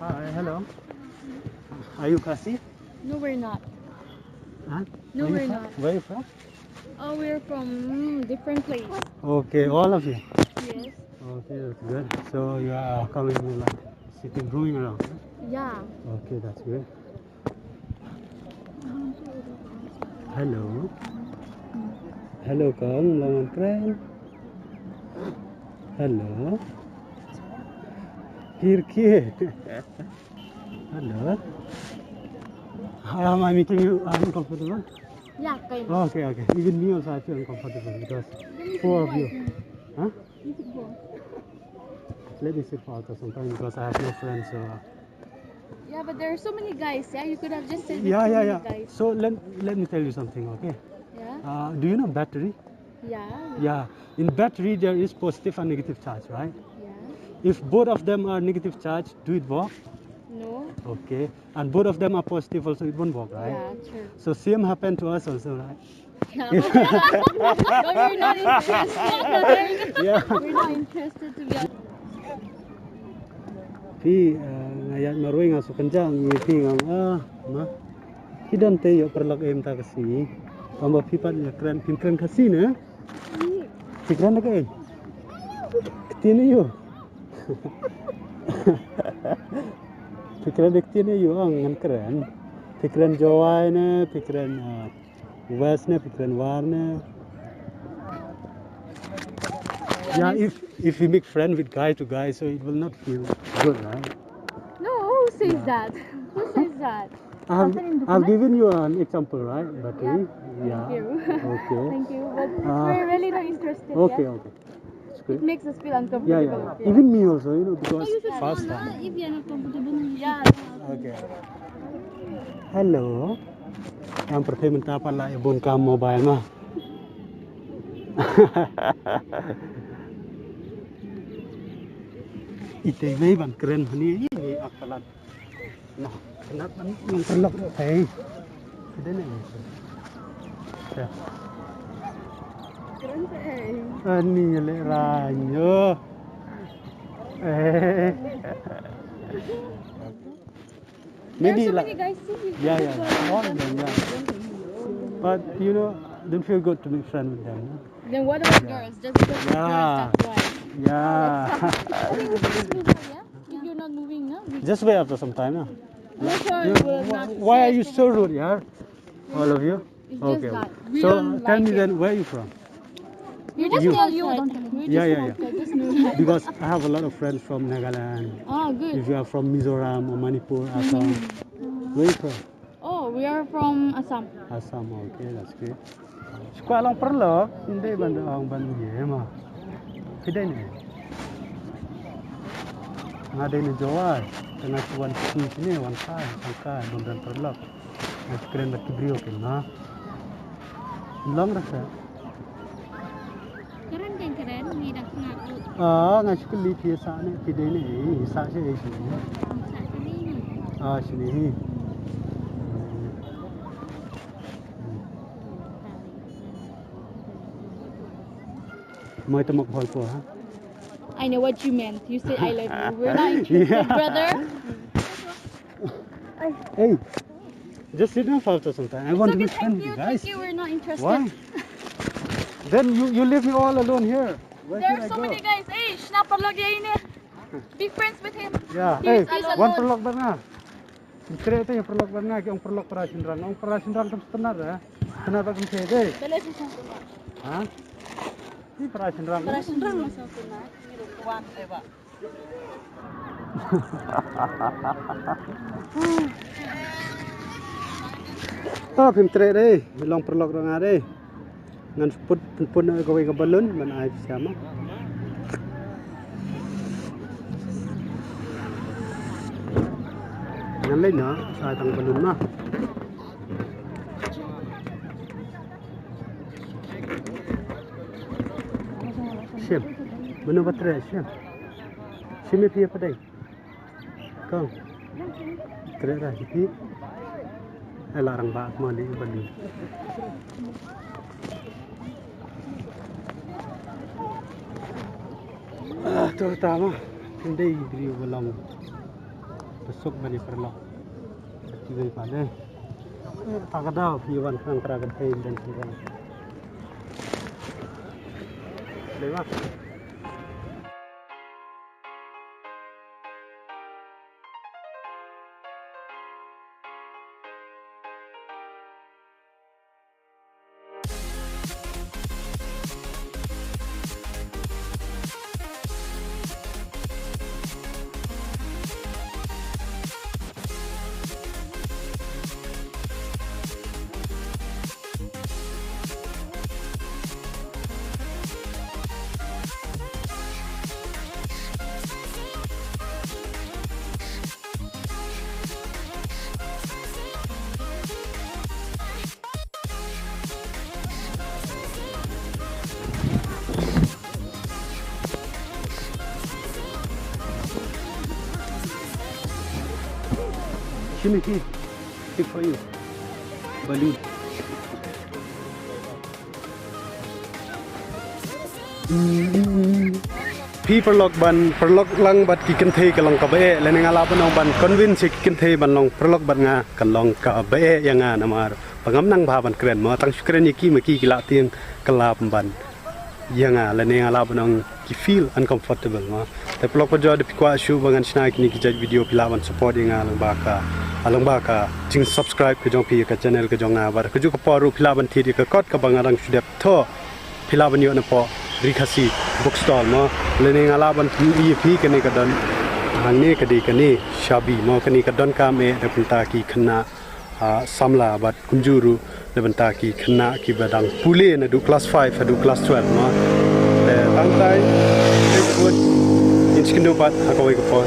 Hi, hello. Are you Khasi? No, we're not. Huh? No, we're not. Where are you from? Oh, we're from different place. Okay, all of you. Yes. Okay, that's good. So you are coming like sitting, roaming around. Huh? Yeah. Okay, that's good. Hello. Hello, con, long friend. Hello. Here. Hello. Am I making you uncomfortable? Yeah, kind of. Okay. Even me also I feel uncomfortable because four of you. Huh? Let me sit for outside sometime because I have no friends. So. Yeah, but there are so many guys. Yeah, you could have just said with Yeah. many guys. So let me tell you something, okay? Yeah. Do you know battery? Yeah. Yeah. In battery there is positive and negative charge, right? Yeah. If both of them are negative charge, do it work? No. Okay. And both of them are positive also, it won't work, right? Yeah, true. So same happened to us also, right? Yeah, but we're not interested. Yeah. We're not interested to be honest. Pi ngayat marui ngasuh kencang pi ngam ma hidan te yo perlok em ta kasi pamba pipat ya keren kasi ne keren nak ketine yo pikiran ketine yo ngan keren jawai ne pikiran west ne pikiran war ne. Yeah, if we make friend with guy to guy, so it will not feel good, right? No, who says that? Who says that? I've given you an example, right? Battery. Yeah. Thank you. Okay. Thank you. But we're really not interested. Okay. Yeah? It's It good. makes us feel uncomfortable. Yeah. Even me also, because fast time. If you're not comfortable, yeah. Okay. Hello. Yang pertama apa lah ibun kamu mobile mah. Itu memang keren ini akalan. Nah, kenapa yang terlok hey. Sudah nih. Ya. Keren sih. Ani leranyo. Maybe so like many guys too. yeah. All of them, yeah. But don't feel good to make friends with them. No? Then what about girls? Just because it's girls, that's why. Yeah. If you're not moving, no? Just wait after some time, no? Not Why are you so rude, yeah? All of you? It's just that. We So don't tell like me it. then, where are you from? You just tell you. Don't tell me. Yeah. Because I have a lot of friends from Nagaland. Oh, good. If you are from Mizoram or Manipur, Assam, where are you from? Oh, we are from Assam. Assam, okay, that's good. Sekolah lang Pyrlok, hindi banda ang bandiye mah. Tidak ni. Ada ni Jawa, tengah tuan sini, wan kai, sangkai, bundan Pyrlok. Mas keren lagi brio kena. Long rasa. Keren, ni dah kenal. Ngas keli biasa ni, tidak ni, isa sih sini. Sini. Mau itu mak hal po, ha? I know what you meant. You said I love you. We're not interested, brother. Hey, just sit down for some time. I want to be friends with you guys. Thank you. We're not interested. Why? Then you leave me all alone here. Where There should I are so go? many guys. Hey, Pyrlok dia ini. Be friends with him. Yeah. Hey, one Pyrlok barna. Kira itu yang Pyrlok barna, yang Pyrlok perasindran. Yang perasindran terus tenar ya. Tenar tak kena deh. Hah? Ini perasindran. Perasindran masuk tenar. Pintre deh, bilang Pyrlok orang ada. Ngan pun gawe ke balon, mana aib sama. Ngan lain na, sa tang balon mah. Siap, mana baterai siap. Sini pia padai. Kau, terai hipi. Larang bak mandi bali. Terutama Kynthei beliau belum besok bani Pyrlok. Tiga pada. Tak ada piwan kang teragat Theid dan tiga. Lewat. Sini sini, take for you. Balloon. Pyrlok ban Pyrlok lang bat ki Kynthei kalong ka bae le ngala ban ban convince ki Kynthei ban long Pyrlok ban nga kalong ka bae yang nga namar pangam nang ba ban kren ma tang skren ki ma ki la tiang kala ban yang nga le ngala ban ki feel uncomfortable ma te Pyrlok pa jo de pikwa shu bangan sna ki ni ki jaj video pila ban support yang nga lang ba ka along ba ka jing subscribe ke jong pi ka channel ke jong nga bar ke ju ka paru pila ban thi ka kot ka bangarang sudep tho pila ban yo na po Khasi bookstall mo lene ngalaban pi pi kene kadon hangni kadi kani Shabi mo kani kadon kame de punta ki khna samla bat kunjuru de punta ki khna ki badang pule na du class 5 du class 12 mo te tangtai good inskindo bat hakawai ko